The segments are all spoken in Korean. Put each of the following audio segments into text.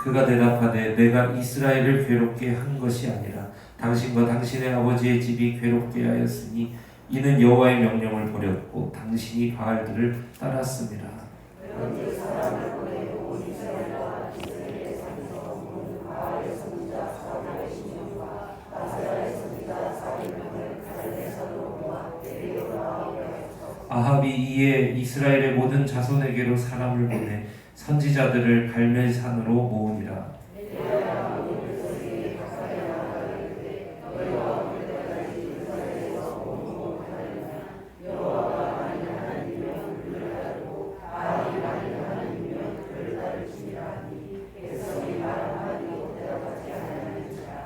그가 대답하되 내가 이스라엘을 괴롭게 한 것이 아니라 당신과 당신의 아버지의 집이 괴롭게 하였으니 이는 여호와의 명령을 버렸고 당신이 바알들을 따랐습니다. 아합이 이에 이스라엘의 모든 자손에게로 사람을 보내 선지자들을 갈멜산으로 모으니라.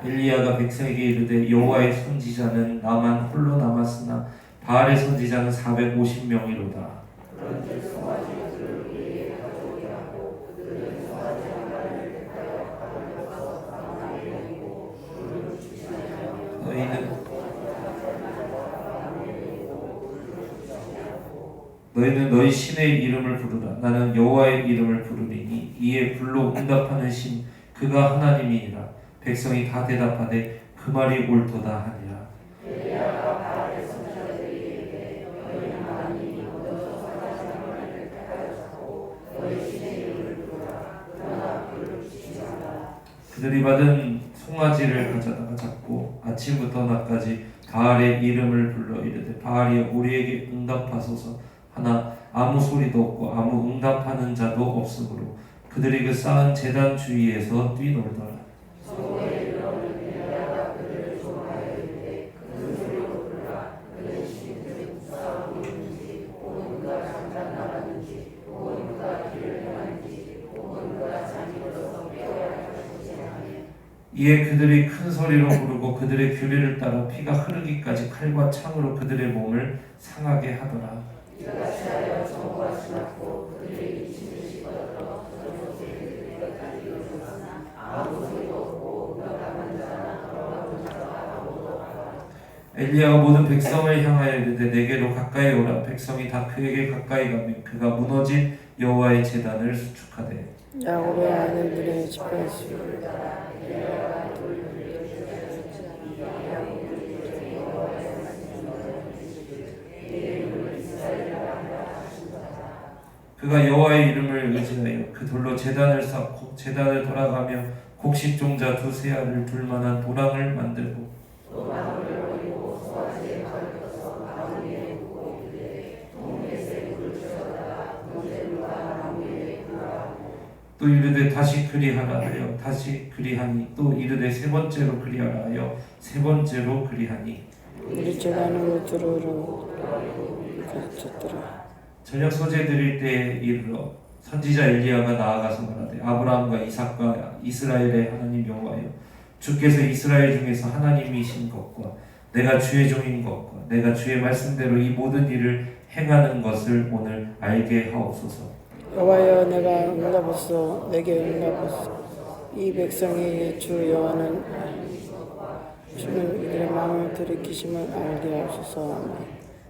엘리야가 백성에게 이르되 여호와의 선지자는 나만 홀로 남았으나 바알의 선지자는 450명이로다. 너희는 너희 신의 이름을 부르라. 나는 여호와의 이름을 부르리니 이에 불로 응답하는 신 그가 하나님이니라. 백성이 다 대답하되 그 말이 옳도다 하니라. 그들이 받은 송아지를 가져다가 잡고 아침부터 낮까지 바알의 이름을 불러 이르되 바알이 우리에게 응답하소서 하나 아무 소리도 없고 아무 응답하는 자도 없으므로 그들이 그 쌓은 제단 주위에서 뛰놀더라. 이에 그들이 큰 소리로 부르고 그들의 규례를 따라 피가 흐르기까지 칼과 창으로 그들의 몸을 상하게 하더라. 엘리야가 모든 백성을 향하여 이르되 내게로 가까이 오라. 백성이 다 그에게 가까이 가며 그가 무너진 여호와의 제단을 수축하되 야곱의 아들들의 지팡이를 그가 여호와의 이름을 의지하여 그 돌로 제단을 쌓고 제단을 돌아가며 곡식종자 두세 알을 둘 만한 도랑을 만들고 또 이르되 다시 그리하라 하여 다시 그리하니 또 이르되 세 번째로 그리하라 하여 세 번째로 그리하니 우리 제단으로 들어오러 가르쳤더라. 저녁 소재 드릴 때에 이르러 선지자 엘리야가 나아가서 말하되 아브라함과 이삭과 이스라엘의 하나님 여호와여 주께서 이스라엘 중에서 하나님이신 것과 내가 주의 종인 것과 내가 주의 말씀대로 이 모든 일을 행하는 것을 오늘 알게 하옵소서. 여호와여 내가 응답하소서 내게 응답하소서. 이 백성이 주 여호와는 주는 이들의 마음을 들이키심을 알게 하소서.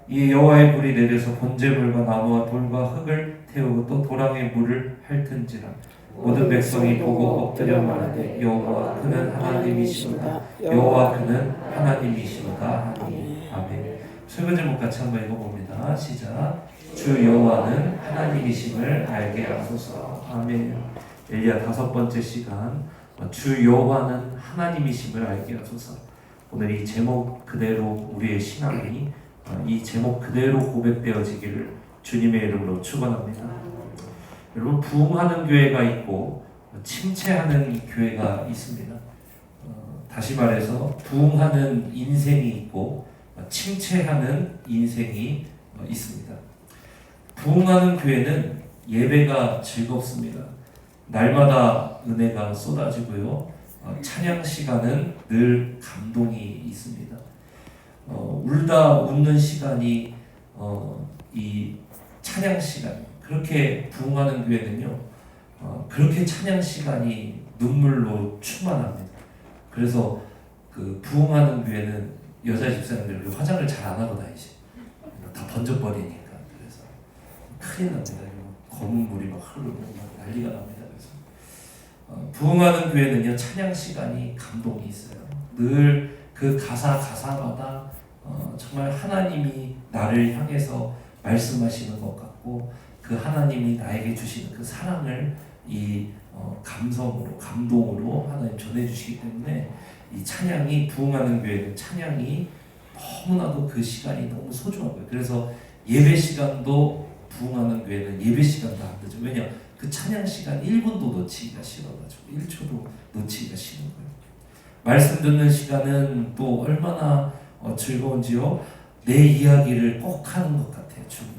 이 여호와의 불이 내려서 번제물과 나무와 돌과 흙을 태우고 또 도랑에 물을 핥은지라 모든 백성이 보고 엎드려 말하되 여호와 그는 하나님이시로다. 여호와 그는 하나님이시로다 하니. 아멘. 설교 제목 같이 한번 읽어봅니다. 시작. 주 여호와는 하나님이심을 알게 하소서. 아멘. 엘리야 5번째 시간 주 여호와는 하나님이심을 알게 하소서. 오늘 이 제목 그대로 우리의 신앙이 이 제목 그대로 고백되어지기를 주님의 이름으로 축원합니다. 여러분 부흥하는 교회가 있고 침체하는 교회가 있습니다. 다시 말해서 부흥하는 인생이 있고 침체하는 인생이 있습니다. 부흥하는 교회는 예배가 즐겁습니다. 날마다 은혜가 쏟아지고요. 찬양 시간은 늘 감동이 있습니다. 울다 웃는 시간이 이 찬양 시간 그렇게 부흥하는 교회는요 그렇게 찬양 시간이 눈물로 충만합니다. 그래서 그 부흥하는 교회는 여자 집사님들 화장을 잘 안 하고 다니지 다 번져버리니까 그래서 큰일 납니다. 검은 물이 막 흐르고 막 난리가 납니다. 그래서 부흥하는 교회는요 찬양 시간이 감동이 있어요. 늘 그 가사마다 정말 하나님이 나를 향해서 말씀하시는 것 같고 그 하나님이 나에게 주시는 그 사랑을 이 감성으로 감동으로 하나님 전해주시기 때문에 이 찬양이 부흥하는 교회는 찬양이 너무나도 그 시간이 너무 소중한 거예요. 그래서 예배 시간도 부흥하는 교회는 예배 시간도 안 되죠. 왜냐? 그 찬양 시간 1분도 놓치기가 싫어가지고 1초도 놓치기가 싫은 거예요. 말씀 듣는 시간은 또 얼마나 즐거운지요. 내 이야기를 꼭 하는 것 같아요. 주님.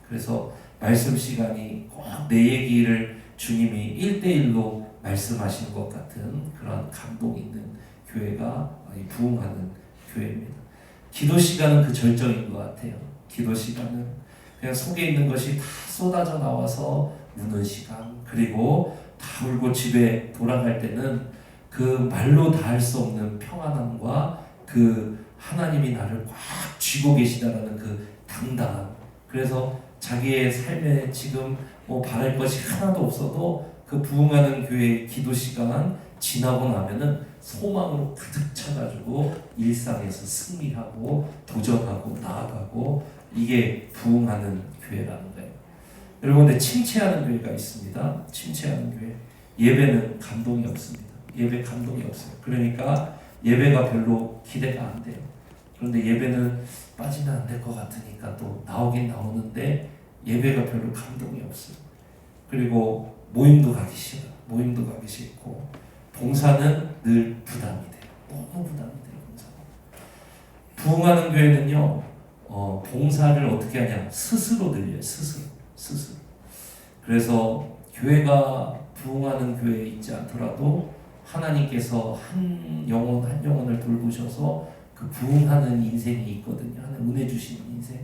그래서 말씀 시간이 꼭 내 얘기를 주님이 1대1로 말씀하시는 것 같은 그런 감동 있는 교회가 이 부흥하는 교회입니다. 기도 시간은 그 절정인 것 같아요. 기도 시간은 그냥 속에 있는 것이 다 쏟아져 나와서 우는 시간, 그리고 다 울고 집에 돌아갈 때는 그 말로 다 할 수 없는 평안함과 그 하나님이 나를 꽉 쥐고 계시다라는 그 당당함. 그래서 자기의 삶에 지금 뭐 바랄 것이 하나도 없어도 그 부흥하는 교회의 기도 시간 지나고 나면은 소망으로 가득 차가지고 일상에서 승리하고 도전하고 나아가고, 이게 부흥하는 교회라는 거예요. 여러분, 근데 침체하는 교회가 있습니다. 침체하는 교회. 예배는 감동이 없습니다. 예배 감동이 없어요. 그러니까 예배가 별로 기대가 안 돼요. 그런데 예배는 빠지면 안 될 것 같으니까 또 나오긴 나오는데 예배가 별로 감동이 없어요. 그리고 모임도 가기 싫어. 모임도 가기 싫고, 봉사는 늘 부담이 돼요. 너무 부담이 돼요. 봉사는. 부흥하는 교회는요, 봉사를 어떻게 하냐? 스스로 늘려요. 스스로. 그래서 교회가 부흥하는 교회에 있지 않더라도 하나님께서 한 영혼을 돌보셔서 그 부흥하는 인생이 있거든요. 하나님 은혜 주시는 인생.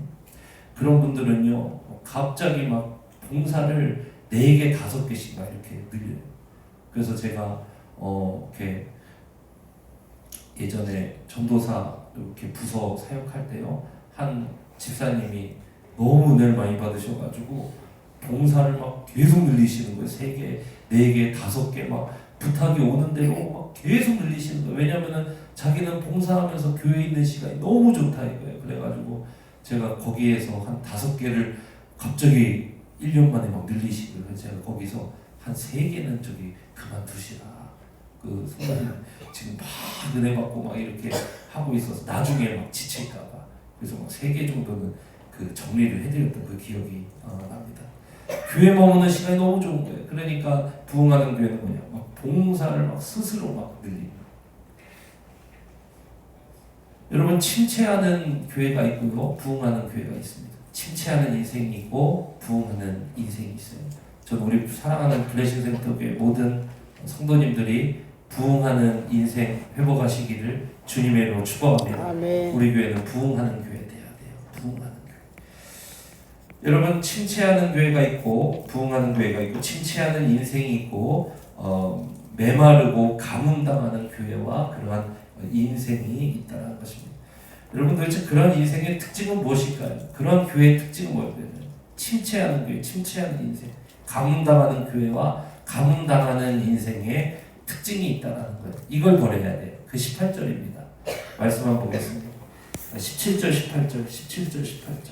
그런 분들은요, 갑자기 막 봉사를 4개, 5개씩 막 이렇게 늘려요. 그래서 제가 이렇게 예전에 전도사 이렇게 부서 사역할 때요, 한 집사님이 너무 은혜를 많이 받으셔가지고 봉사를 막 계속 늘리시는 거예요. 3개, 4개, 5개 막 부탁이 오는 대로 막 계속 늘리시는 거예요. 왜냐면은 자기는 봉사하면서 교회에 있는 시간이 너무 좋다 이거예요. 그래가지고 제가 거기에서 한 5개를 갑자기 1년 만에 막 늘리시고, 제가 거기서 한 3개는 저기 그만두시라. 그 성도님 지금 막 은혜 받고 막 이렇게 하고 있어서 나중에 막 지칠까봐. 그래서 막 3개 정도는 그 정리를 해드렸던 그 기억이 납니다. 교회 머무는 시간이 너무 좋은 거예요. 그러니까 부흥하는 교회는 뭐냐? 막 봉사를 막 스스로 막 늘리고. 여러분, 침체하는 교회가 있고요, 부흥하는 교회가 있습니다. 침체하는 인생이 있고 부흥하는 인생이 있어요. 저는 우리 사랑하는 블레싱 센터 교회 모든 성도님들이 부흥하는 인생 회복하시기를 주님의 이름으로 축복합니다. 아멘. 우리 교회는 부흥하는 교회 돼야 돼요. 부흥하는 교회. 여러분, 침체하는 교회가 있고 부흥하는 교회가 있고, 침체하는 인생이 있고 메마르고 가뭄당하는 교회와 그러한 인생이 있다는 것입니다. 여러분, 도대체 그런 인생의 특징은 무엇일까요? 그런 교회의 특징은 뭘까요? 침체하는 교회, 침체하는 인생, 가뭄당하는 교회와 가뭄당하는 인생의 특징이 있다는 거예요. 이걸 버려야 돼요. 그 18절입니다. 말씀 한번 보겠습니다. 17절, 18절.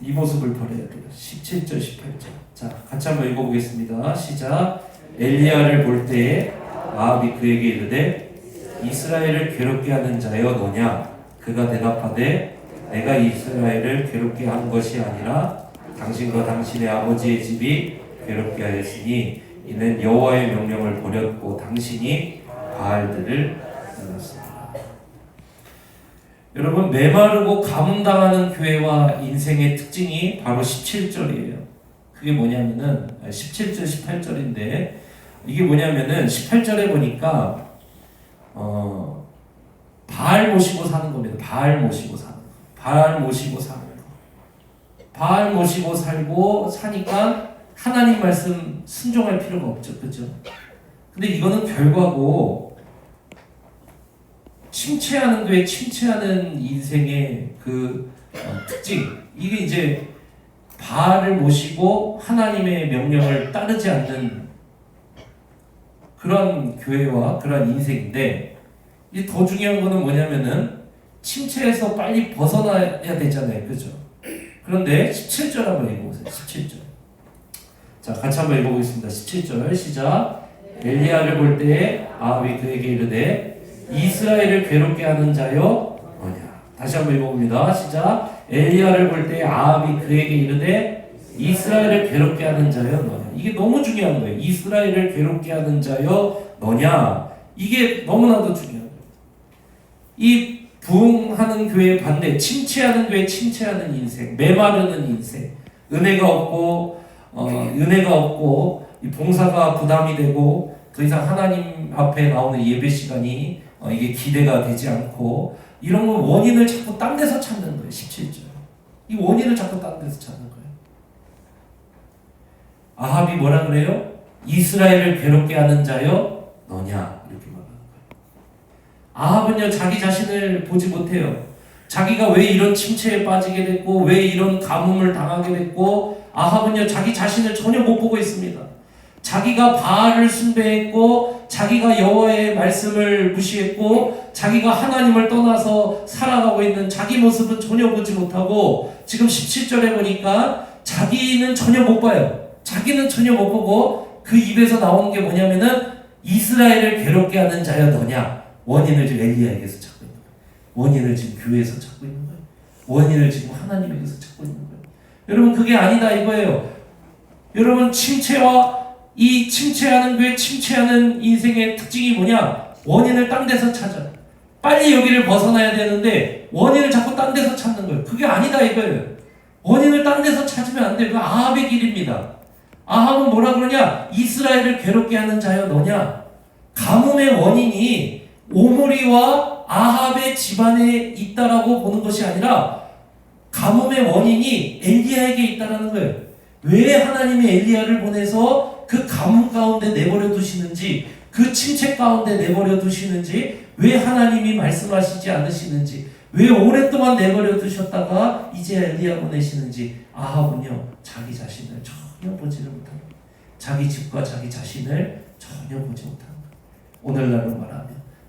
이 모습을 버려야 돼요. 17절, 18절. 자, 같이 한번 읽어보겠습니다. 시작. 엘리야를 볼 때에 아합이 그에게 이르되 이스라엘을 괴롭게 하는 자여 너냐? 그가 대답하되 내가 이스라엘을 괴롭게 한 것이 아니라 당신과 당신의 아버지의 집이 괴롭게 하였으니 이는 여호와의 명령을 버렸고 당신이 바알들을 믿었습니다. 여러분, 메마르고 가뭄당하는 교회와 인생의 특징이 바로 17절이에요. 그게 뭐냐면은 17절, 18절인데 이게 뭐냐면은 18절에 보니까 바알 모시고 사는 겁니다. 바알 모시고 사는 거. 바알 모시고 살고 사니까 하나님 말씀 순종할 필요가 없죠. 그렇죠? 근데 이거는 결과고, 침체하는 교회, 침체하는 인생의 그 특징, 이게 이제 바알을 모시고 하나님의 명령을 따르지 않는 그런 교회와 그런 인생인데, 이 더 중요한 거는 뭐냐면은 침체에서 빨리 벗어나야 되잖아요, 그죠? 그런데 17절 한번 읽어보세요. 17절. 자, 같이 한번 읽어보겠습니다. 17절 시작. 엘리야를 볼 때에 아합이 그에게 이르되 이스라엘을 괴롭게 하는 자여 뭐냐. 다시 한번 읽어봅니다. 시작. 엘리야를 볼 때에 아합이 그에게 이르되 이스라엘을 괴롭게 하는 자여 너냐. 이게 너무 중요한 거예요. 이스라엘을 괴롭게 하는 자여 너냐. 이게 너무나도 중요한 거예요. 이 부흥하는 교회의 반대, 침체하는 교회, 침체하는 인생, 메마르는 인생, 은혜가 없고 이 봉사가 부담이 되고 더 이상 하나님 앞에 나오는 예배 시간이 이게 기대가 되지 않고, 이런 건 원인을 자꾸 딴 데서 찾는 거예요. 17절. 이 원인을 자꾸 딴 데서 찾는 거예요. 아합이 뭐라 그래요? 이스라엘을 괴롭게 하는 자여 너냐, 이렇게 말하는 거예요. 아합은요, 자기 자신을 보지 못해요. 자기가 왜 이런 침체에 빠지게 됐고, 왜 이런 가뭄을 당하게 됐고, 아합은요, 자기 자신을 전혀 못 보고 있습니다. 자기가 바알을 숭배했고, 자기가 여호와의 말씀을 무시했고, 자기가 하나님을 떠나서 살아가고 있는 자기 모습은 전혀 보지 못하고, 지금 17절에 보니까 자기는 전혀 못 봐요. 자기는 전혀 못 보고, 그 입에서 나오는 게 뭐냐면은 이스라엘을 괴롭게 하는 자여 너냐. 원인을 지금 엘리야에게서 찾고 있는 거예요. 원인을 지금 교회에서 찾고 있는 거예요. 원인을 지금 하나님에게서 찾고 있는 거예요. 여러분, 그게 아니다 이거예요. 여러분, 이 침체하는 교회, 침체하는 인생의 특징이 뭐냐? 원인을 딴 데서 찾아. 빨리 여기를 벗어나야 되는데 원인을 자꾸 딴 데서 찾는 거예요. 그게 아니다 이거예요. 원인을 딴 데서 찾으면 안 돼요. 그 아합의 길입니다. 아합은 뭐라 그러냐? 이스라엘을 괴롭게 하는 자여 너냐? 가뭄의 원인이 오므리와 아합의 집안에 있다라고 보는 것이 아니라 가뭄의 원인이 엘리야에게 있다라는 거예요. 왜 하나님이 엘리야를 보내서 그 가뭄 가운데 내버려 두시는지, 그 침체 가운데 내버려 두시는지, 왜 하나님이 말씀하시지 않으시는지, 왜 오랫동안 내버려 두셨다가 이제 엘리야 보내시는지, 아합은요 자기 자신을 전혀 보지를 못하는 거예요. 자기 집과 자기 자신을 전혀 보지 못하는 거예요. 오늘날로 말하면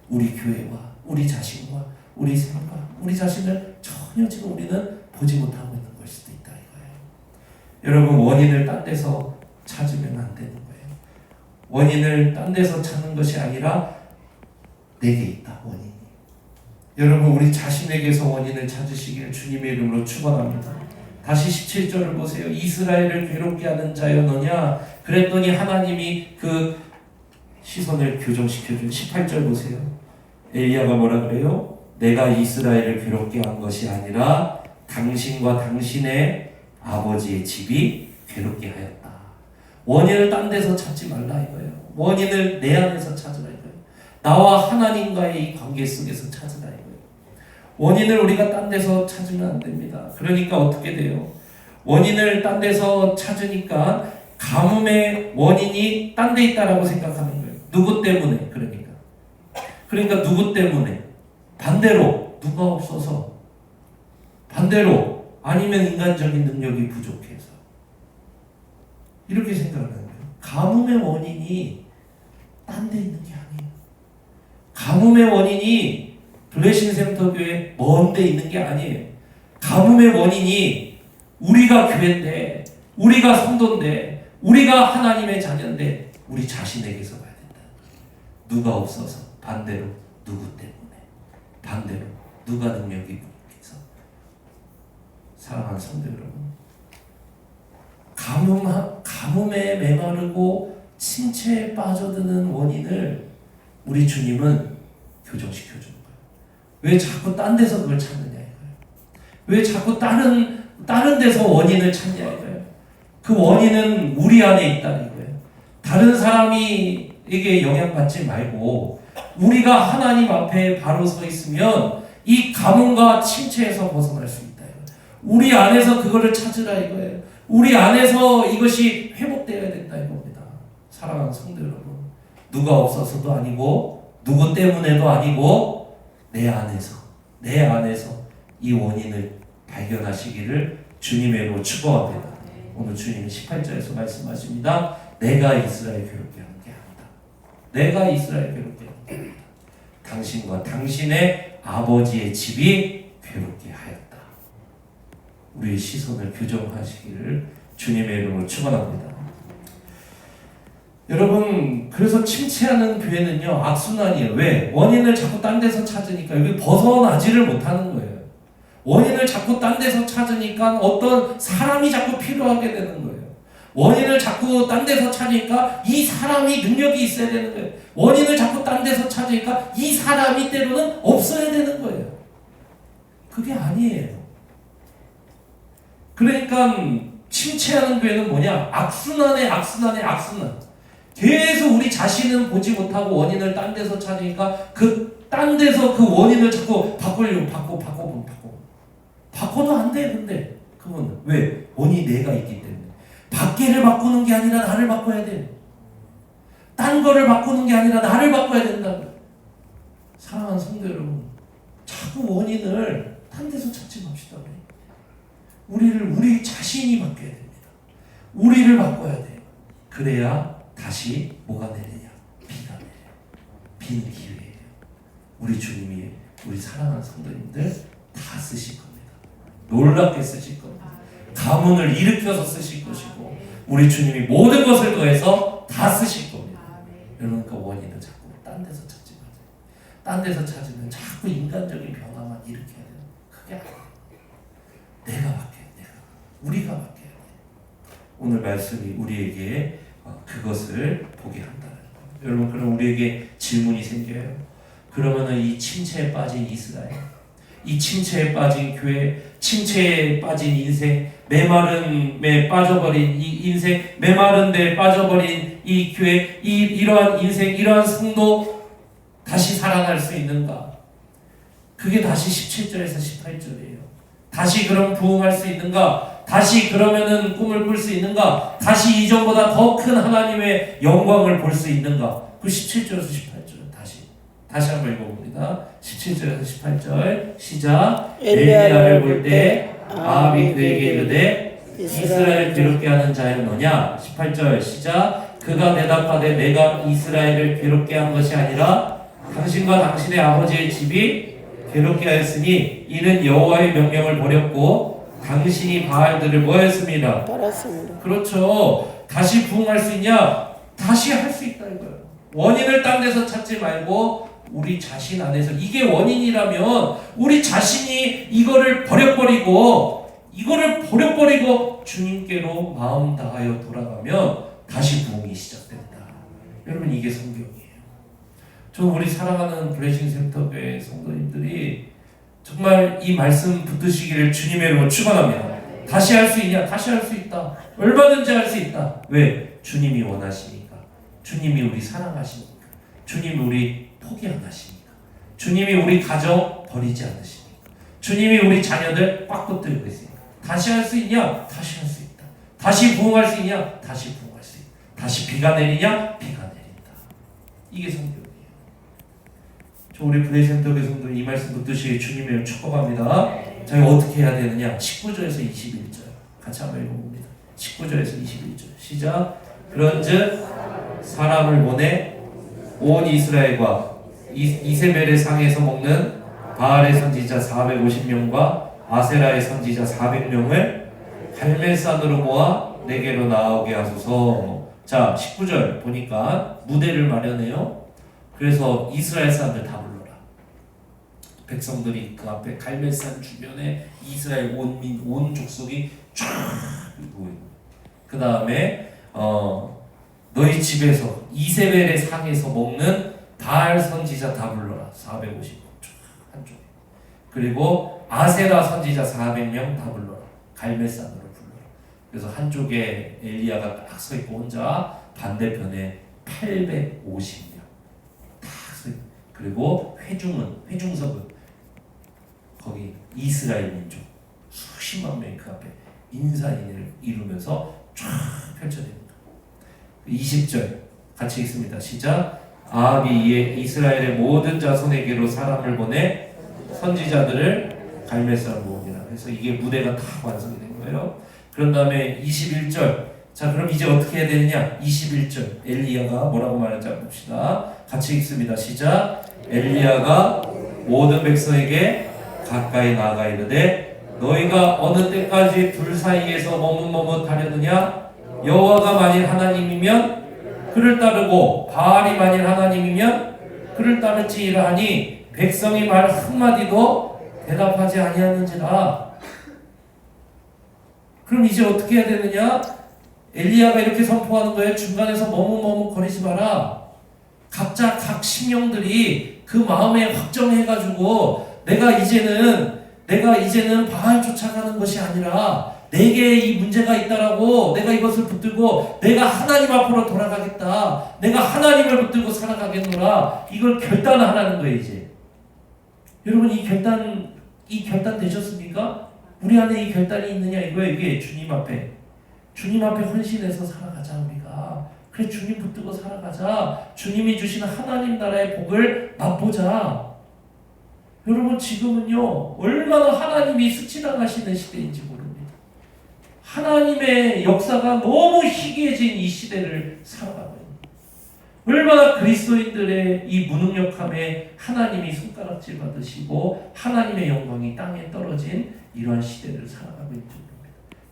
우리 교회와 우리 자신과 우리 생과 우리 자신을 전혀 지금 우리는 보지 못하고 있는 걸 수도 있다 이거예요. 여러분, 원인을 딴 데서 찾으면 안 되는 거예요. 원인을 딴 데서 찾는 것이 아니라 내게 있다, 원인이. 여러분, 우리 자신에게서 원인을 찾으시길 주님의 이름으로 축원합니다. 다시 17절을 보세요. 이스라엘을 괴롭게 하는 자여 너냐? 그랬더니 하나님이 그 시선을 교정시켜준 18절 보세요. 엘리야가 뭐라 그래요? 내가 이스라엘을 괴롭게 한 것이 아니라 당신과 당신의 아버지의 집이 괴롭게 하였다. 원인을 딴 데서 찾지 말라 이거예요. 원인을 내 안에서 찾으라 이거예요. 나와 하나님과의 이 관계 속에서 찾으라 이거예요. 원인을 우리가 딴 데서 찾으면 안 됩니다. 그러니까 어떻게 돼요? 원인을 딴 데서 찾으니까 가뭄의 원인이 딴 데 있다라고 생각하는 거예요. 누구 때문에? 그러니까 누구 때문에? 반대로 누가 없어서, 반대로 아니면 인간적인 능력이 부족해서, 이렇게 생각하는 거예요. 가뭄의 원인이 딴 데 있는 게 아니에요. 가뭄의 원인이 블레싱 센터 교회 먼 데 있는 게 아니에요. 가뭄의 원인이 우리가 교회인데, 우리가 성도인데, 우리가 하나님의 자녀인데 우리 자신에게서 봐야 된다. 누가 없어서, 반대로 누구 때문에, 반대로 누가 능력이 부족해서. 사랑하는 성도 여러분, 가뭄에 메마르고 침체에 빠져드는 원인을 우리 주님은 교정시켜 주는 거예요. 왜 자꾸 딴 데서 그걸 찾느냐 이거예요. 왜 자꾸 다른 데서 원인을 찾냐 이거예요. 그 원인은 우리 안에 있다는 거예요. 다른 사람에게 영향받지 말고 우리가 하나님 앞에 바로 서 있으면 이 가뭄과 침체에서 벗어날 수 있다 이거예요. 우리 안에서 그거를 찾으라 이거예요. 우리 안에서 이것이 회복되어야 된다 이겁니다. 사랑하는 성도 여러분, 누가 없어서도 아니고 누구 때문에도 아니고 내 안에서 이 원인을 발견하시기를 주님의 이름으로 축복합니다. 오늘 주님이 18절에서 말씀하십니다. 내가 이스라엘 괴롭게 하는 게 아니다. 내가 이스라엘 괴롭게 하였다. 당신과 당신의 아버지의 집이 괴롭게 하였다. 우리의 시선을 교정하시기를 주님의 이름으로 축원합니다. 여러분, 그래서 침체하는 교회는요 악순환이에요. 왜? 원인을 자꾸 딴 데서 찾으니까 여기 벗어나지를 못하는 거예요. 원인을 자꾸 딴 데서 찾으니까 어떤 사람이 자꾸 필요하게 되는 거예요. 원인을 자꾸 딴 데서 찾으니까 이 사람이 능력이 있어야 되는 거예요. 원인을 자꾸 딴 데서 찾으니까 이 사람이 때로는 없어야 되는 거예요. 그게 아니에요. 그러니까 침체하는 교회는 뭐냐? 악순환에 악순환. 계속 우리 자신은 보지 못하고 원인을 딴 데서 찾으니까 그 딴 데서 그 원인을 자꾸 바꾸려고 바꿔도 안 돼. 근데 그건 왜? 원인이 내가 있기 때문에. 밖에를 바꾸는 게 아니라 나를 바꿔야 돼. 딴 거를 바꾸는 게 아니라 나를 바꿔야 된다고. 사랑하는 성도 여러분, 자꾸 원인을 딴 데서 찾지 맙시다. 우리 자신이 바뀌어야 됩니다. 우리를 바꿔야 돼. 그래야 다시 뭐가 내리냐? 비가 내려. 비는 기회예요. 우리 주님이 우리 사랑하는 성도님들 다 쓰실 겁니다. 놀랍게 쓰실 겁니다. 가문을 일으켜서 쓰실 것이고 우리 주님이 모든 것을 더해서 다 쓰실 겁니다. 여러분, 그 원인은 자꾸 딴 데서 찾지 마세요. 딴 데서 찾으면 자꾸 인간적인 변화만 일으켜야 돼요. 그게 아니에요. 내가 바뀌어야 돼요. 우리가 바뀌어야 돼요. 오늘 말씀이 우리에게 그것을 보게 한다는 거예요. 여러분, 그럼 우리에게 질문이 생겨요. 그러면은 이 침체에 빠진 이스라엘, 이 침체에 빠진 교회, 침체에 빠진 인생, 메마름에 빠져버린 이 인생, 메마른 데에 빠져버린 이 교회, 이러한 인생, 이러한 성도 다시 살아날 수 있는가? 그게 다시 17절에서 18절이에요. 다시 그럼 부흥할 수 있는가? 다시 그러면은 꿈을 꿀 수 있는가? 다시 이전보다 더 큰 하나님의 영광을 볼 수 있는가? 그 17절에서 18절은 다시 한번 읽어봅니다. 17절에서 18절 시작. 엘리야를 볼 때 아합이 그에게 이르되 이스라엘을 괴롭게 하는 자는 너냐? 18절 시작. 그가 대답하되 내가 이스라엘을 괴롭게 한 것이 아니라 당신과 당신의 아버지의 집이 괴롭게 하였으니 이는 여호와의 명령을 버렸고 당신이 바알들을 뭐했습니다? 따랐습니다. 그렇죠. 다시 부흥할 수 있냐? 다시 할 수 있다 이거예요. 원인을 딴 데서 찾지 말고 우리 자신 안에서, 이게 원인이라면 우리 자신이 이거를 버려버리고 주님께로 마음 다하여 돌아가면 다시 부흥이 시작된다. 여러분, 이게 성경이에요. 저는 우리 사랑하는 블레싱 센터 교회 성도님들이 정말 이 말씀 붙드시기를 주님의 이름으로 축원합니다. 다시 할 수 있냐? 다시 할 수 있다. 얼마든지 할 수 있다. 왜? 주님이 원하시니까. 주님이 우리 사랑하시니까. 주님이 우리 포기 안 하시니까. 주님이 우리 가정 버리지 않으시니까. 주님이 우리 자녀들 꽉 붙들고 있으니까. 다시 할 수 있냐? 다시 할 수 있다. 다시 부흥할 수 있냐? 다시 부흥할 수 있다. 다시 비가 내리냐? 비가 내린다. 이게 성경이에요. 저 우리 블레센터 교성들 이 말씀 붙드시기 주님의 축복합니다. 저희 어떻게 해야 되느냐? 19절에서 21절 같이 한번 읽어봅니다. 19절에서 21절 시작. 그런즉 사람을 보내 온 이스라엘과 이세벨의 상에서 먹는 바알의 선지자 450명과 아세라의 선지자 400명을 갈멜산으로 모아 내게로 나오게 하소서. 자, 19절 보니까 무대를 마련해요. 그래서 이스라엘 사람들 다 불러라. 백성들이 그 앞에 갈멜산 주변에 이스라엘 온 족속이 쫙 모이고, 그 다음에 너희 집에서 이세벨의 상에서 먹는 바알 선지자 다 불러라. 450명 한쪽에. 그리고 아세라 선지자 400명 다 불러라. 갈멜산으로 불러라. 그래서 한쪽에 엘리야가 딱 서 있고 혼자, 반대편에 850명 딱 서 있고, 그리고 회중석은 거기 이스라엘 민족 수십만 명이 그 앞에 인산인해를 이루면서 쫙 펼쳐집니다. 20절 같이 읽습니다. 시작. 아합이 이에 이스라엘의 모든 자손에게로 사람을 보내 선지자들을 갈멜산으로 모으니라. 그래서 이게 무대가 다 완성이 된 거예요. 그런 다음에 21절 자, 그럼 이제 어떻게 해야 되느냐? 21절 엘리야가 뭐라고 말하는지 봅시다. 같이 읽습니다. 시작. 엘리야가 모든 백성에게 가까이 나아가 이르되 너희가 어느 때까지 둘 사이에서 머뭇머뭇하려느냐? 여호와가 만일 하나님이면 그를 따르고 바알이 만일 하나님이면 그를 따를지이라 하니 백성이 말 한마디도 대답하지 아니하는지라. 그럼 이제 어떻게 해야 되느냐? 엘리야가 이렇게 선포하는 거예요. 중간에서 머뭇머뭇거리지 마라. 각자 각 심령들이 그 마음에 확정해가지고 내가 이제는 바알 쫓아가는 것이 아니라 내게 이 문제가 있다라고 내가 이것을 붙들고 내가 하나님 앞으로 돌아가겠다. 내가 하나님을 붙들고 살아가겠노라. 이걸 결단하라는 거예요. 이제 여러분 이 결단 되셨습니까? 우리 안에 이 결단이 있느냐 이거예요. 이게 주님 앞에 헌신해서 살아가자. 우리가 그래 주님 붙들고 살아가자. 주님이 주시는 하나님 나라의 복을 맛보자. 여러분 지금은요 얼마나 하나님이 스치당하시는 시대인지 모릅니다. 하나님의 역사가 너무 희귀해진 이 시대를 살아가고 있습니다. 얼마나 그리스도인들의 이 무능력함에 하나님이 손가락질 받으시고 하나님의 영광이 땅에 떨어진 이러한 시대를 살아가고 있는 겁니다.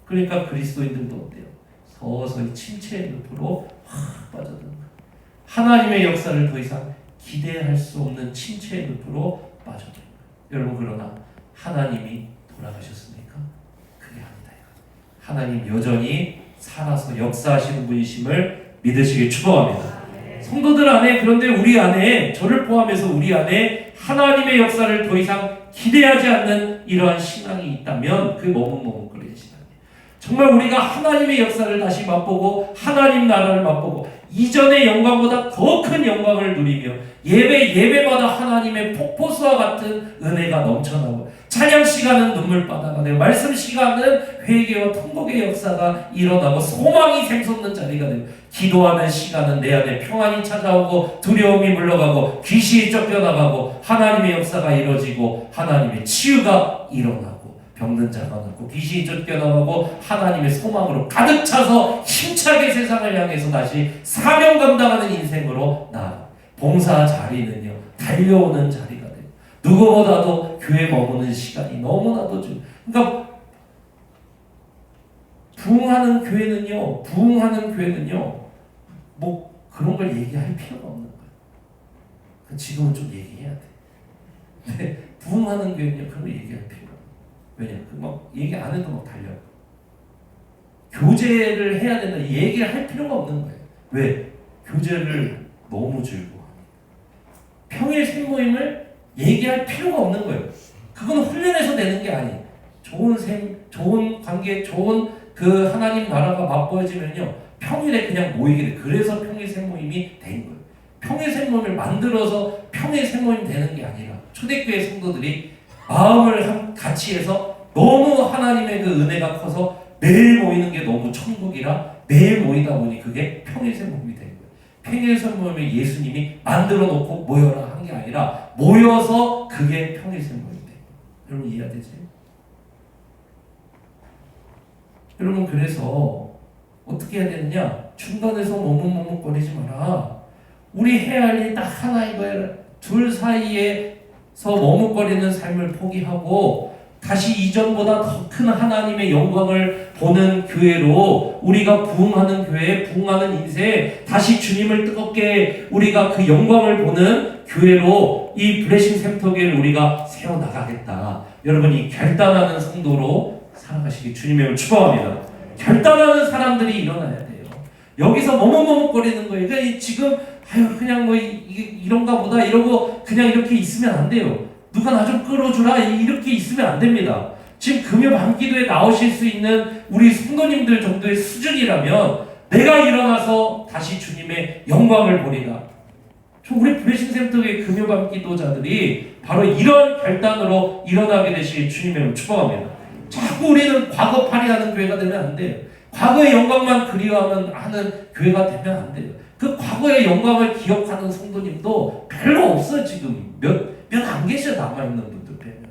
그러니까 그리스도인들도 어때요? 서서히 침체의 늪으로 확 빠져드는 거예요. 하나님의 역사를 더 이상 기대할 수 없는 침체의 늪으로 빠져드는 거예요. 여러분 그러나 하나님이 돌아가셨습니까? 그게 아니다. 하나님 여전히 살아서 역사하시는 분이심을 믿으시길 축복합니다. 성도들 안에 그런데 우리 안에 저를 포함해서 우리 안에 하나님의 역사를 더 이상 기대하지 않는 이러한 신앙이 있다면 그 머뭇머뭇거리는 신앙이에요. 정말 우리가 하나님의 역사를 다시 맛보고 하나님 나라를 맛보고 이전의 영광보다 더 큰 영광을 누리며 예배마다 하나님의 폭포수와 같은 은혜가 넘쳐나고 찬양 시간은 눈물바다가 되고 말씀 시간은 회개와 통곡의 역사가 일어나고 소망이 샘솟는 자리가 되고 기도하는 시간은 내 안에 평안이 찾아오고 두려움이 물러가고 귀신이 쫓겨나가고 하나님의 역사가 이루어지고 하나님의 치유가 일어나고 병든 자가 낫고 귀신이 쫓겨나가고 하나님의 소망으로 가득 차서 힘차게 세상을 향해서 다시 사명 감당하는 인생으로 나아가 봉사 자리는요 달려오는 자리가 돼요. 누구보다도 교회 머무는 시간이 너무나도 좀 그러니까 부흥하는 교회는요 뭐 그런 걸 얘기할 필요가 없는 거예요. 지금은 좀 얘기해야 돼. 네, 부흥하는 교회는요 그런 거 얘기할 필요가 없어요. 왜냐? 막 얘기 안 해도 막 달려. 교제를 해야 된다. 얘기를 할 필요가 없는 거예요. 왜? 교제를 너무 즐거워하니까. 평일 생모임을 얘기할 필요가 없는 거예요. 그건 훈련해서 되는 게 아니에요. 좋은 관계, 좋은 그 하나님 나라가 맛보여지면요. 평일에 그냥 모이게 돼. 그래서 평일 생모임이 된 거예요. 평일 생모임을 만들어서 평일 생모임 되는 게 아니라 초대교회 성도들이 마음을 같이 해서 너무 하나님의 그 은혜가 커서 매일 모이는 게 너무 천국이라 매일 모이다 보니 그게 평일 생모임이 된 거예요. 평일 생모임을 예수님이 만들어 놓고 모여라 한 게 아니라 모여서 그게 평일 생모임이 된 거예요. 여러분 이해가 되세요? 여러분 그래서 어떻게 해야 되느냐? 중간에서 머뭇머뭇거리지 마라. 우리 해야 할 일 딱 하나 이거야. 둘 사이에서 머뭇거리는 삶을 포기하고 다시 이전보다 더 큰 하나님의 영광을 보는 교회로 우리가 부흥하는 교회, 부흥하는 인생, 다시 주님을 뜨겁게 우리가 그 영광을 보는 교회로 이 블레싱 샘터교회를 우리가 세워나가겠다. 여러분 이 결단하는 성도로 살아가시기 주님의 축복합니다. 결단하는 사람들이 일어나야 돼요. 여기서 머뭇머뭇거리는 거예요. 그러니까 지금 그냥 뭐 이게 이런가 보다 이러고 그냥 이렇게 있으면 안 돼요. 누가 나 좀 끌어주라 이렇게 있으면 안 됩니다. 지금 금요 밤기도에 나오실 수 있는 우리 성도님들 정도의 수준이라면 내가 일어나서 다시 주님의 영광을 보리라. 우리 블레싱 센터의 금요 밤기도자들이 바로 이런 결단으로 일어나게 되시길 주님의 축복합니다. 자꾸 우리는 과거 파리하는 교회가 되면 안 돼요. 과거의 영광만 그리워하는 교회가 되면 안 돼요. 그 과거의 영광을 기억하는 성도님도 별로 없어요. 지금 몇 안 계셔 남아있는 분들 빼면.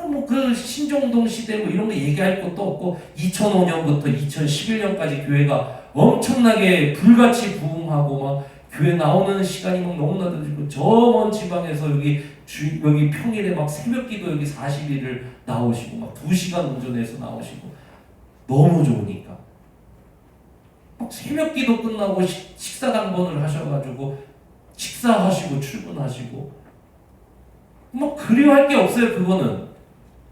뭐 그 신정동 시대 뭐 이런 거 얘기할 것도 없고 2005년부터 2011년까지 교회가 엄청나게 불같이 부흥하고 막 교회 나오는 시간이 막 너무나도 길고 저 먼 지방에서 여기 평일에 막 새벽기도 여기 40일을 나오시고 막 2시간 운전해서 나오시고 너무 좋으니까 막 새벽기도 끝나고 식사 당번을 하셔가지고 식사하시고 출근하시고 뭐 그리워할 게 없어요. 그거는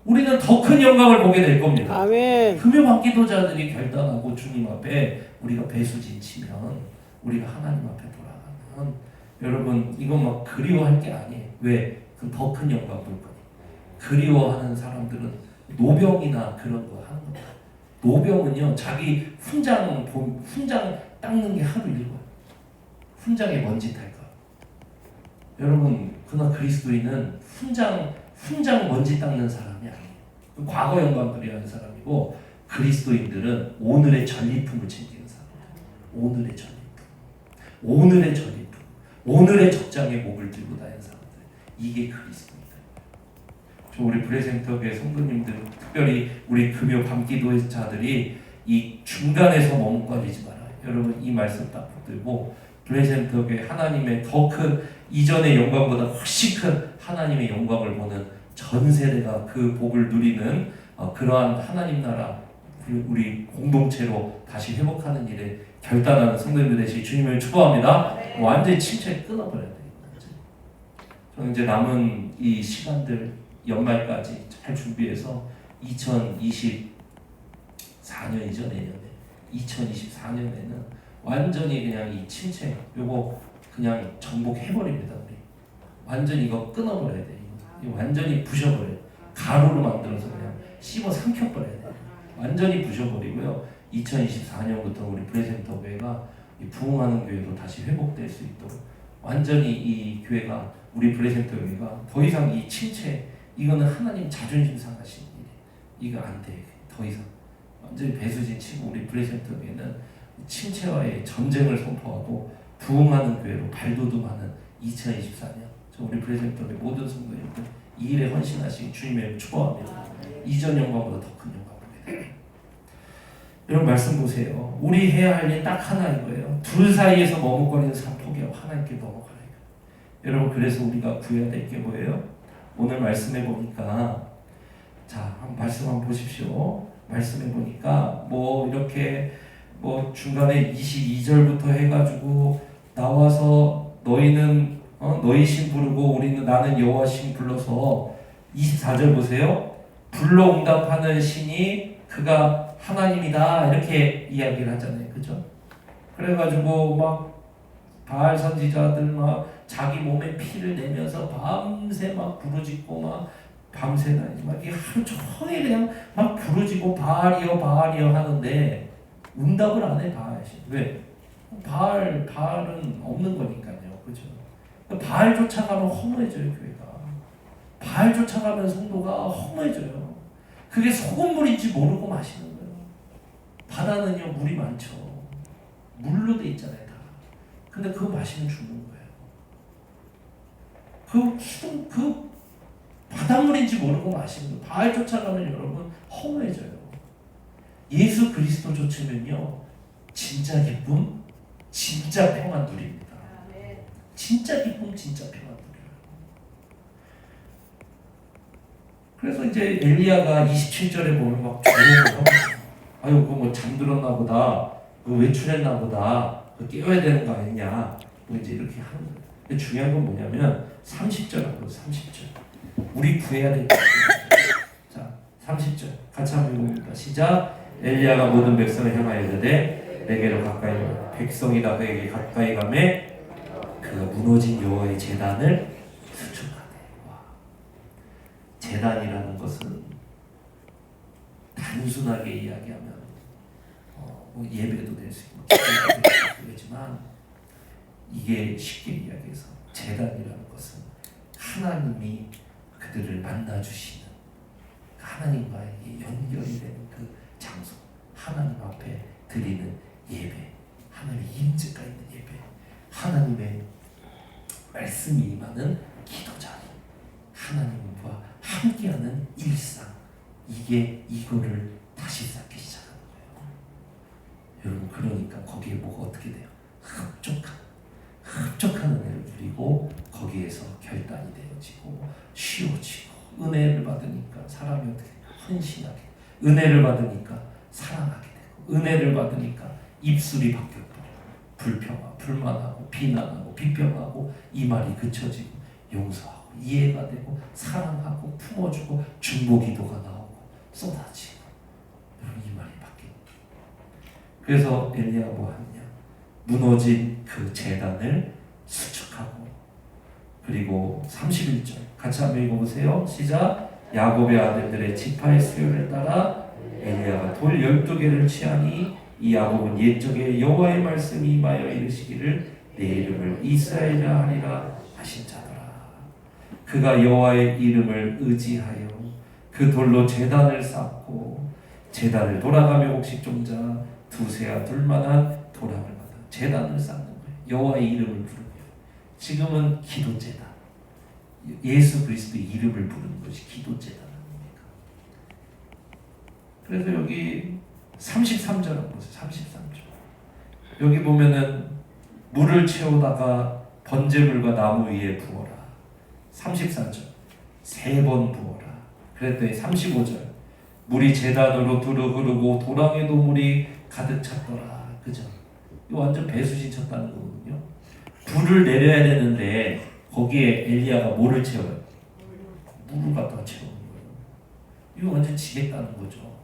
우리는 더 큰 영광을 보게 될 겁니다. 아멘. 금요반 기도자들이 결단하고 주님 앞에 우리가 배수진 치면 우리가 하나님 앞에 돌아가면 여러분 이건 막 그리워할 게 아니에요. 왜? 그 더 큰 영광 볼 거니. 그리워하는 사람들은 노병이나 그런 거 하는 거예요. 노병은요 자기 훈장 닦는 게 하루 일과예요. 훈장에 먼지 탈 거. 여러분 그러나 그리스도인은 훈장 먼지 닦는 사람이 아니에요. 과거 영광들이 하는 사람이고 그리스도인들은 오늘의 전리품을 챙기는 사람이에요. 오늘의 전리품, 오늘의 적장에 목을 들고 다니는 사람들. 이게 그리스도입니다. 저 우리 브레센터교회 성도님들, 특별히 우리 금요 밤기도자들이 이 중간에서 머뭇거리지 말아요. 여러분 이 말씀 딱 붙들고 브레센터교회 하나님의 더 큰 이전의 영광보다 훨씬 큰 하나님의 영광을 보는 전 세대가 그 복을 누리는 그러한 하나님 나라 우리 공동체로 다시 회복하는 일에 결단하는 성도님들 되시 주님을 축복합니다. 완전히 침체 끊어버려야 돼요. 저는 이제 남은 이 시간들 연말까지 잘 준비해서 2024년 이전에 2024년에는 완전히 그냥 이 침체 요거 그냥 정복해버립니다. 우리 완전히 이거 끊어버려야 돼. 이거 완전히 부셔버려요. 가루로 만들어서 그냥 씹어 삼켜버려야 돼. 완전히 부셔버리고요. 2024년부터 우리 브레센터 교회가 부흥하는 교회로 다시 회복될 수 있도록 완전히 이 교회가 우리 브레센터 교회가 더 이상 이 침체 이거는 하나님 자존심 상하신 일이 이거 안 돼. 더 이상 완전히 배수진 치고 우리 브레센터 교회는 침체와의 전쟁을 선포하고 부흥하는 교회로 발돋움하는 2024년 저 우리 브레센터 교회 모든 성도님들 이 일에 헌신하신 주님의 축복합니다. 이전 영광보다 더 큰 영광 보게 돼요. 여러분 말씀 보세요. 우리 해야 할 일 딱 하나인 거예요. 둘 사이에서 머뭇거리는 삶 포기하고 하나님께 넘어가라. 여러분 그래서 우리가 구해야 될 게 뭐예요? 오늘 말씀해 보니까 자 말씀 한번 보십시오. 말씀해 보니까 뭐 이렇게 뭐 중간에 22절부터 해가지고 나와서 너희는 너희 신 부르고 우리는 나는 여호와 신 불러서 24절 보세요. 불러 응답하는 신이 그가 하나님이다 이렇게 이야기를 하잖아요. 그죠? 그래가지고 막 바알 선지자들 막 자기 몸에 피를 내면서 밤새 막 부르짖고 막 밤새 막 이게 하루 종일 그냥 막 부르짖고 바알이여 하는데 응답을 안 해 바알신. 왜? 바알은 없는 거니까요. 그죠? 바알 쫓아가면 허무해져요 교회가. 바알 쫓아가면 성도가 허무해져요. 그게 소금물인지 모르고 마시는 거예요. 바다는요 물이 많죠. 물로 돼 있잖아요 다. 근데 그거 마시면 죽는 거예요. 그 바닷물인지 모르고 마시는 거예요. 바알 쫓아가면 여러분 허무해져요. 예수 그리스도 쫓으면요 진짜 기쁨, 진짜 평안 누립니다. 진짜 기쁨, 진짜 평안 누려요. 그래서 이제 엘리야가 27절에 보면 막 조용해요. 아유 그거 뭐 잠들었나 보다, 그거 외출했나 보다, 그거 깨워야 되는 거 아니냐, 뭐 이제 이렇게 하는 거예요. 근데 중요한 건 뭐냐면 30절하고 30절 우리 구해야 될 게 자 30절 같이 한번 읽어봅니다. 시작. 엘리야가 모든 백성을 향하여 이르되 내게로 가까이 오라. 백성이 다 그에게 가까이 가매 그가 무너진 여호와의 제단을 수축하되. 제단이라는 것은 단순하게 이야기하면 뭐 예배도 될 수 있고 기도도 될 수 있지만 이게 쉽게 이야기해서 제단이라는 것은 하나님이 그들을 만나주시는 하나님과의 연결이 되는 그 장소, 하나님 앞에 드리는 예배, 하나님의 임재가 있는 예배, 하나님의 말씀이 임하는 기도 자리, 하나님과 함께하는 일상. 이거를 다시 쌓기 시작하는 거예요. 여러분, 그러니까 거기에 뭐가 어떻게 돼요? 흡족한 은혜를 누리고 거기에서 결단이 되어지고 쉬워지고, 은혜를 받으니까 사람이 어떻게 돼요? 헌신하게, 은혜를 받으니까 사랑하게 되고, 은혜를 받으니까 입술이 바뀌어버려요. 불평하고 불만하고 비난하고 비평하고 이 말이 그쳐지고 용서하고 이해가 되고 사랑하고 품어주고 중보기도가 나오고 쏟아지고, 여러분, 이 말이 바뀌는. 그래서 엘리야가 뭐 하느냐? 무너진 그 제단을 수축하고, 그리고 31절 같이 한번 읽어보세요. 시작. 야곱의 아들들의 지파의 수요를 따라 엘리야가 돌 12개를 취하니 이 야곱은 옛적에 여호와의 말씀이 임하여 이르시기를 내 이름을 이스라엘이라 하리라 하신 자더라. 그가 여호와의 이름을 의지하여 그 돌로 제단을 쌓고 제단을 돌아가며 옥식종자 두세와 둘만한 도랑을 받아 제단을 쌓는 거예요. 여호와의 이름을 부르며. 지금은 기도제단, 예수 그리스도의 이름을 부르는 것이 기도제단입니다. 그래서 여기 33절을 보세요. 33절. 여기 보면은 물을 채우다가 번제물과 나무 위에 부어라. 34절. 3번 부어라. 그랬더니 35절. 물이 제단으로 두루 흐르고 도랑에도 물이 가득 찼더라. 그죠? 이거 완전 배수진 쳤다는 거거든요. 불을 내려야 되는데 거기에 엘리야가 뭐를 채워요? 물을 갖다가 채우는 거예요. 이거 완전 지겠다는 거죠.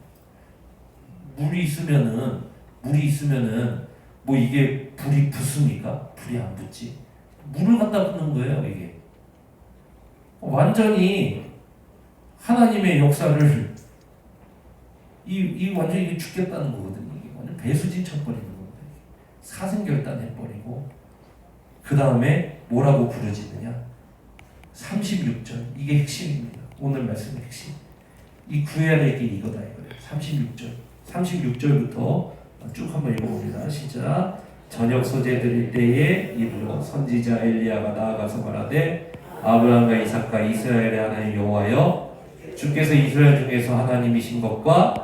물이 있으면은 뭐 이게 불이 붙습니까? 불이 안 붙지. 물을 갖다 붓는 거예요, 이게. 완전히 하나님의 역사를 이 완전히 이게 죽겠다는 거거든요. 이게 완전 배수진 쳐버리는 겁니다. 사생결단해버리고 그 다음에 뭐라고 부르짖느냐? 36절. 이게 핵심입니다. 오늘 말씀의 핵심. 이 구해야 될 게 이거다 이거예요. 36절부터 쭉 한번 읽어봅니다. 시작. 저녁 소재 드릴 때에 이르러 선지자 엘리야가 나아가서 말하되 아브라함과 이삭과 이스라엘의 하나님 여호와여, 주께서 이스라엘 중에서 하나님이신 것과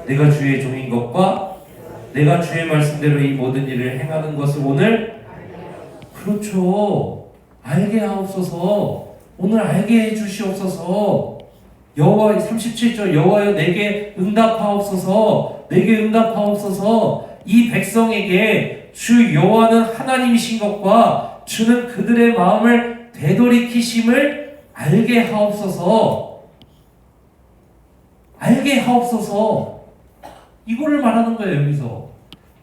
내가 주의 종인 것과 내가 주의 말씀대로 이 모든 일을 행하는 것을 오늘, 그렇죠, 알게 하옵소서. 오늘 알게 해주시옵소서. 여호와 37절 여호와여 내게 응답하옵소서. 내게 응답하옵소서. 이 백성에게 주 여호와는 하나님이신 것과 주는 그들의 마음을 되돌이키심을 알게 하옵소서. 알게 하옵소서. 이거를 말하는 거예요. 여기서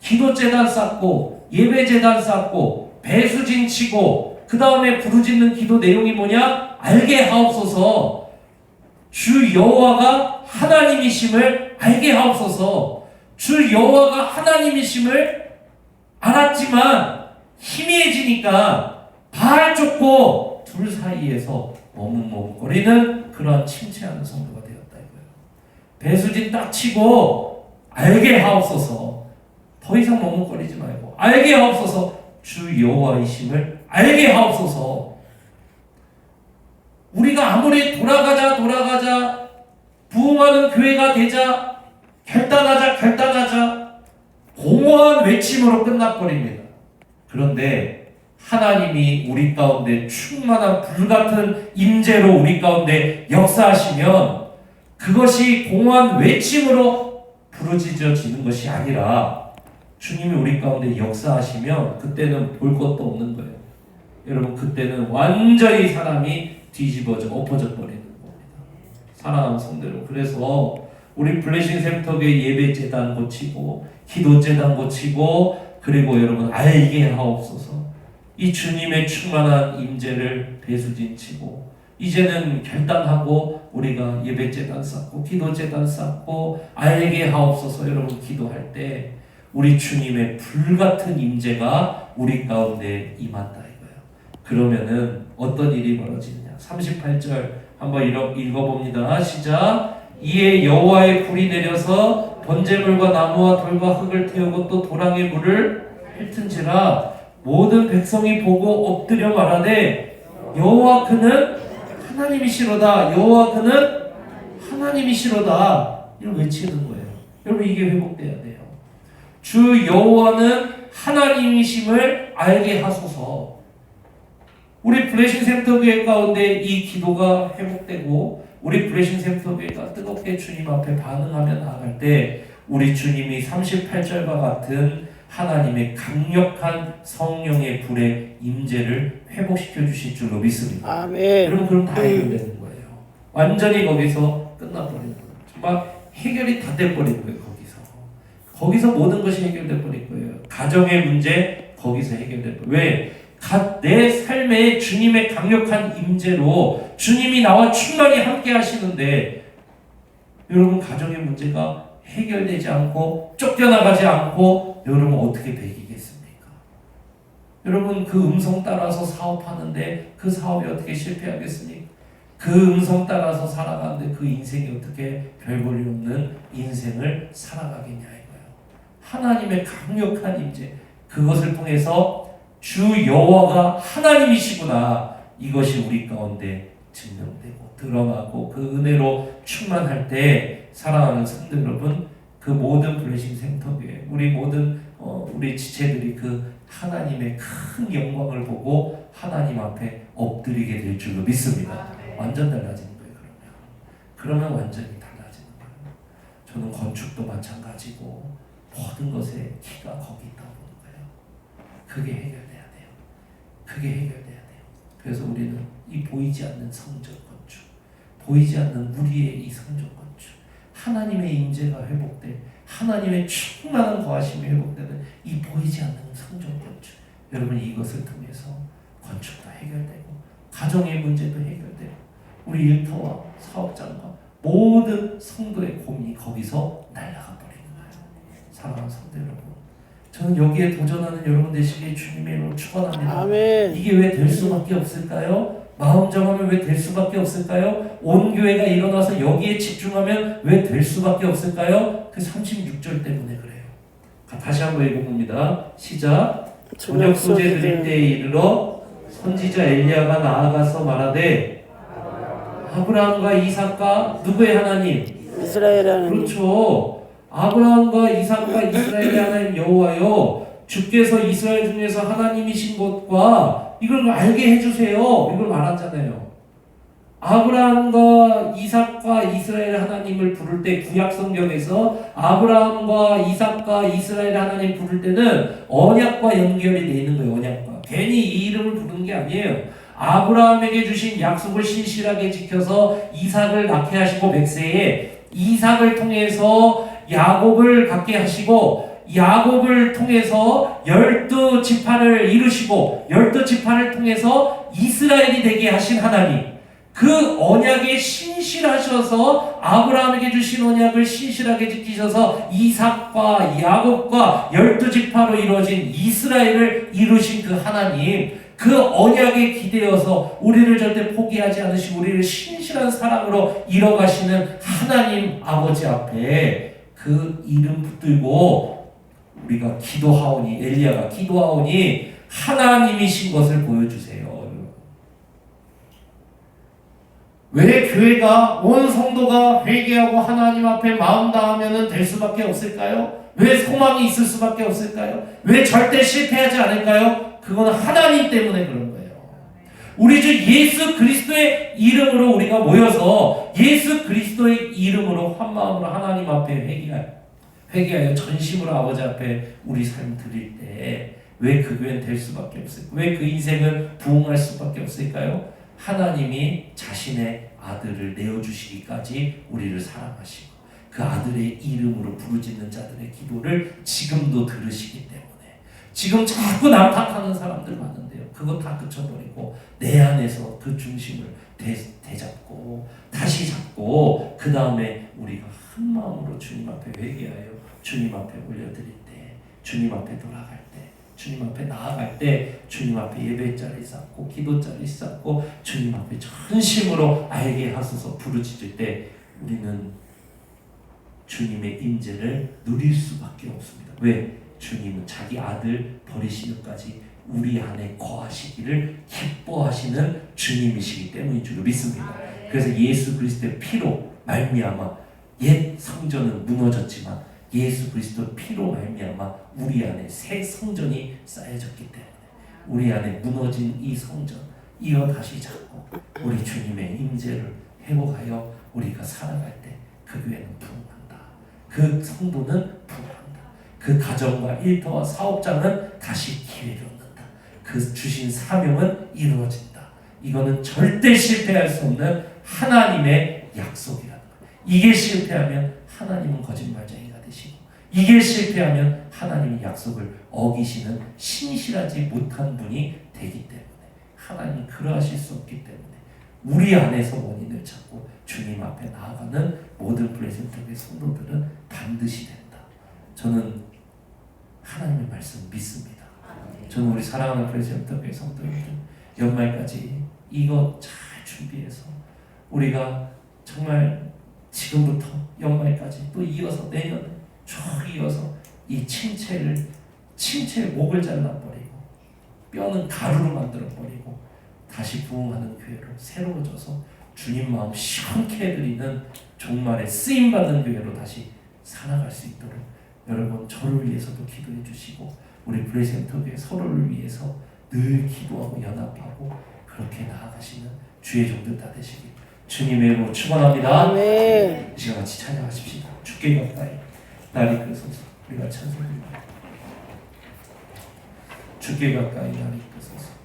기도제단 쌓고 예배제단 쌓고 배수진 치고 그 다음에 부르짖는 기도 내용이 뭐냐? 알게 하옵소서. 주 여호와가 하나님이심을 알게 하옵소서. 주 여호와가 하나님이심을 알았지만 희미해지니까 바알 쫓고 둘 사이에서 머뭇머뭇거리는 그러한 침체하는 성도가 되었다 이거예요. 배수진 딱 치고 알게 하옵소서. 더 이상 머뭇거리지 말고 알게 하옵소서. 주 여호와이심을 알게 하옵소서. 우리가 아무리 돌아가자 부흥하는 교회가 되자 결단하자 공허한 외침으로 끝나버립니다. 그런데 하나님이 우리 가운데 충만한 불같은 임재로 우리 가운데 역사하시면 그것이 공허한 외침으로 부르짖어지는 것이 아니라 주님이 우리 가운데 역사하시면 그때는 볼 것도 없는 거예요. 여러분, 그때는 완전히 사람이 뒤집어져 엎어져 버리는 겁니다. 사랑하는 성도들, 그래서 우리 블레싱 센터의 예배제단 고치고 기도제단 고치고 그리고 여러분 알게 하옵소서. 이 주님의 충만한 임재를 배수진치고 이제는 결단하고 우리가 예배제단 쌓고 기도제단 쌓고 알게 하옵소서. 여러분 기도할 때 우리 주님의 불같은 임재가 우리 가운데 임한다 이거예요. 그러면은 어떤 일이 벌어지느냐? 38절 한번 읽어봅니다. 시작. 이에 여호와의 불이 내려서 번제물과 나무와 돌과 흙을 태우고 또 도랑의 물을 핥은지라 모든 백성이 보고 엎드려 말하되 여호와 그는 하나님이시로다. 여호와 그는 하나님이시로다 이걸 외치는 거예요. 여러분 이게 회복돼야 돼요. 주 여호와는 하나님이심을 알게 하소서. 우리 블레싱 센터교회 가운데 이 기도가 회복되고 우리 블레싱 센터교회가 뜨겁게 주님 앞에 반응하며 나아갈 때 우리 주님이 38절과 같은 하나님의 강력한 성령의 불의 임재를 회복시켜 주실 줄로 믿습니다. 아멘. 여러분 그럼 다 해결되는 거예요. 완전히 거기서 끝나버리는 거예요. 정말 해결이 다 돼버린 거예요. 거기서 모든 것이 해결돼 버릴 거예요. 가정의 문제 거기서 해결될 거예요. 왜? 내 삶에 주님의 강력한 임재로 주님이 나와 충만히 함께 하시는데 여러분 가정의 문제가 해결되지 않고 쫓겨나가지 않고 여러분 어떻게 배기겠습니까? 여러분 그 음성 따라서 사업하는데 그 사업이 어떻게 실패하겠습니까? 그 음성 따라서 살아가는데 그 인생이 어떻게 별 볼일 없는 인생을 살아가겠냐 이거예요. 하나님의 강력한 임재 그것을 통해서 주 여호와가 하나님이시구나 이것이 우리 가운데 증명되고 드러나고 그 은혜로 충만할 때 사랑하는 성도 여러분 그 모든 블레싱 센터교회 우리 모든 우리 지체들이 그 하나님의 큰 영광을 보고 하나님 앞에 엎드리게 될 줄로 믿습니다. 완전 달라지는 거예요. 그러면 완전히 달라지는 거예요. 저는 건축도 마찬가지고 모든 것에 키가 거기 있다고 보는 거예요. 그게 해결돼야 돼요. 그게 해결돼야 돼요. 그래서 우리는 이 보이지 않는 성전 건축, 보이지 않는 우리의 이 성전 건축, 하나님의 임재가 회복돼, 하나님의 충만한 거하심이 회복되는 이 보이지 않는 성전 건축. 여러분 이것을 통해서 건축도 해결되고, 가정의 문제도 해결되고, 우리 일터와 사업장과 모든 성도의 고민이 거기서 날아가 버리는 거예요. 사랑하는 성도 여러분, 저는 여기에 도전하는 여러분 되시기에 주님의 이름으로 축원합니다. 아멘. 이게 왜 될 수밖에 없을까요? 마음 정하면 왜 될 수밖에 없을까요? 온 교회가 일어나서 여기에 집중하면 왜 될 수밖에 없을까요? 그 36절 때문에 그래요. 다시 한번 읽어봅니다. 시작. 저녁 소재 드릴 때에 이르러 선지자 엘리야가 나아가서 말하되 아브라함과 이삭과 누구의 하나님? 이스라엘 하나님. 그렇죠. 아브라함과 이삭과 이스라엘의 하나님 여호와여 주께서 이스라엘 중에서 하나님이신 것과 이걸 알게 해주세요. 이걸 말하잖아요. 아브라함과 이삭과 이스라엘 하나님을 부를 때 구약 성경에서 아브라함과 이삭과 이스라엘 하나님 부를 때는 언약과 연결이 되어 있는 거예요. 언약과. 괜히 이 이름을 부르는 게 아니에요. 아브라함에게 주신 약속을 신실하게 지켜서 이삭을 낳게 하시고 백세에 이삭을 통해서 야곱을 갖게 하시고 야곱을 통해서 12지파를 이루시고 12지파를 통해서 이스라엘이 되게 하신 하나님, 그 언약에 신실하셔서 아브라함에게 주신 언약을 신실하게 지키셔서 이삭과 야곱과 12지파로 이루어진 이스라엘을 이루신 그 하나님, 그 언약에 기대어서 우리를 절대 포기하지 않으시고 우리를 신실한 사랑으로 이뤄가시는 하나님 아버지 앞에 그 이름 붙들고 우리가 기도하오니, 엘리야가 기도하오니 하나님이신 것을 보여주세요. 왜 교회가 온 성도가 회개하고 하나님 앞에 마음 다하면 될 수밖에 없을까요? 왜 소망이 있을 수밖에 없을까요? 왜 절대 실패하지 않을까요? 그건 하나님 때문에 그런 거예요. 우리 주 예수 그리스도의 이름으로 우리가 모여서 예수 그리스도의 이름으로 한 마음으로 하나님 앞에 회개하여 전심으로 아버지 앞에 우리 삶 드릴 때 왜 그 교회는 될 수밖에 없을까요? 왜 그 인생은 부흥할 수밖에 없을까요? 하나님이 자신의 아들을 내어주시기까지 우리를 사랑하시고 그 아들의 이름으로 부르짖는 자들의 기도를 지금도 들으시기 때문에 지금 자꾸 남 탓하는 사람들 많은데요. 그거 다 그쳐버리고 내 안에서 그 중심을 되잡고 다시 잡고 그 다음에 우리가 한 마음으로 주님 앞에 회개하여 주님 앞에 올려드릴 때, 주님 앞에 돌아갈 때, 주님 앞에 나아갈 때 주님 앞에 예배자리 쌓고 기도자리 쌓고 주님 앞에 전심으로 알게 하소서 부르짖을 때 우리는 주님의 임재를 누릴 수밖에 없습니다. 왜? 주님은 자기 아들 버리시기까지 우리 안에 거하시기를 기뻐하시는 주님이시기 때문인 줄로 믿습니다. 그래서 예수 그리스도의 피로 말미암아 옛 성전은 무너졌지만 예수 그리스도 피로 말미암아 우리 안에 새 성전이 쌓여졌기 때문에 우리 안에 무너진 이 성전 이어 다시 잡고 우리 주님의 임재를 회복하여 우리가 살아갈 때 그 교회는 부흥한다. 그 성도는 부흥한다. 그 가정과 일터와 사업장은 다시 기회를 얻는다. 그 주신 사명은 이루어진다. 이거는 절대 실패할 수 없는 하나님의 약속이라는 거예요. 이게 실패하면 하나님은 거짓말쟁이가 되시고 이게 실패하면 하나님의 약속을 어기시는 신실하지 못한 분이 되기 때문에 하나님 그러하실 수 없기 때문에 우리 안에서 원인을 찾고 주님 앞에 나아가는 모든 프레젠터의 성도들은 반드시 된다. 저는 하나님의 말씀 믿습니다. 저는 우리 사랑하는 프레젠터의 성도들은 연말까지 이거 잘 준비해서 우리가 정말 지금부터 연말까지 또 이어서 내년에 쭉 이어서 이 침체의 목을 잘라버리고 뼈는 가루로 만들어버리고 다시 부흥하는 교회로 새로워져서 주님 마음 시원케 해드리는 종말에 쓰임받는 교회로 다시 살아갈 수 있도록 여러분 저를 위해서도 기도해 주시고 우리 브레센터 교회 서로를 위해서 늘 기도하고 연합하고 그렇게 나아가시는 주의 종들 다 되시길 주님의 이름으로 축원합니다. 아멘. 이 시간 같이 찬양하십시다. 주께 가까이 날이 끄소서. 우리가 찬송합니다. 주께 가까이 날이 끄소서.